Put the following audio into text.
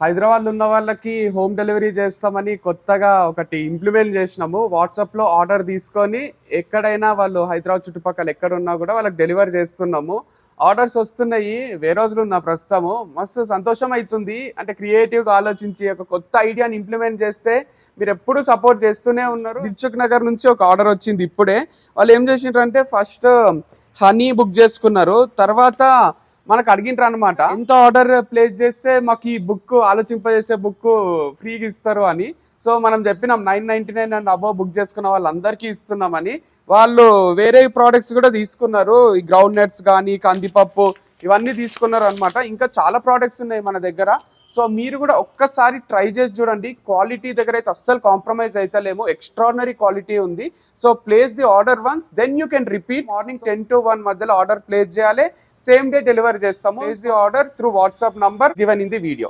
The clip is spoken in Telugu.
హైదరాబాద్ ఉన్న వాళ్ళకి హోమ్ డెలివరీ చేస్తామని కొత్తగా ఒకటి ఇంప్లిమెంట్ చేసినాము. వాట్సాప్లో ఆర్డర్ తీసుకొని ఎక్కడైనా వాళ్ళు హైదరాబాద్ చుట్టుపక్కల ఎక్కడున్నా కూడా వాళ్ళకి డెలివర్ చేస్తున్నాము. ఆర్డర్స్ వస్తున్నాయి. రోజులు ఉన్న ప్రస్తుతము మస్తు సంతోషం అవుతుంది. అంటే క్రియేటివ్గా ఆలోచించి ఒక కొత్త ఐడియాని ఇంప్లిమెంట్ చేస్తే మీరు ఎప్పుడు సపోర్ట్ చేస్తూనే ఉన్నారు. దిల్సుఖ్ నగర్ నుంచి ఒక ఆర్డర్ వచ్చింది ఇప్పుడే. వాళ్ళు ఏం చేసిండ్రంటే ఫస్ట్ హనీ బుక్ చేసుకున్నారు. తర్వాత మనకు అడిగిండ్రు అనమాట, ఎంత ఆర్డర్ ప్లేస్ చేస్తే మాకు ఈ బుక్ ఆలోచింపజేసే బుక్ ఫ్రీగా ఇస్తారు అని. సో మనం చెప్పినాం 999 అండ్ అబోవ్ బుక్ చేసుకున్న వాళ్ళందరికీ ఇస్తున్నామని. వాళ్ళు వేరే ప్రోడక్ట్స్ కూడా తీసుకున్నారు. ఈ గ్రౌండ్ నట్స్ కానీ కందిపప్పు ఇవన్నీ తీసుకున్నారు అనమాట. ఇంకా చాలా ప్రోడక్ట్స్ ఉన్నాయి మన దగ్గర. సో మీరు కూడా ఒక్కసారి ట్రై చేసి చూడండి. క్వాలిటీ దగ్గర అయితే అస్సలు కాంప్రమైజ్ అవుతలేము. ఎక్స్ట్రాడినరీ క్వాలిటీ ఉంది. So place the order once, then you can repeat. Morning 10 to 1 మధ్యలో ఆర్డర్ ప్లేస్ చేయాలి. సేమ్ డే డెలివరీ చేస్తాము. Place the order through WhatsApp number given in the video.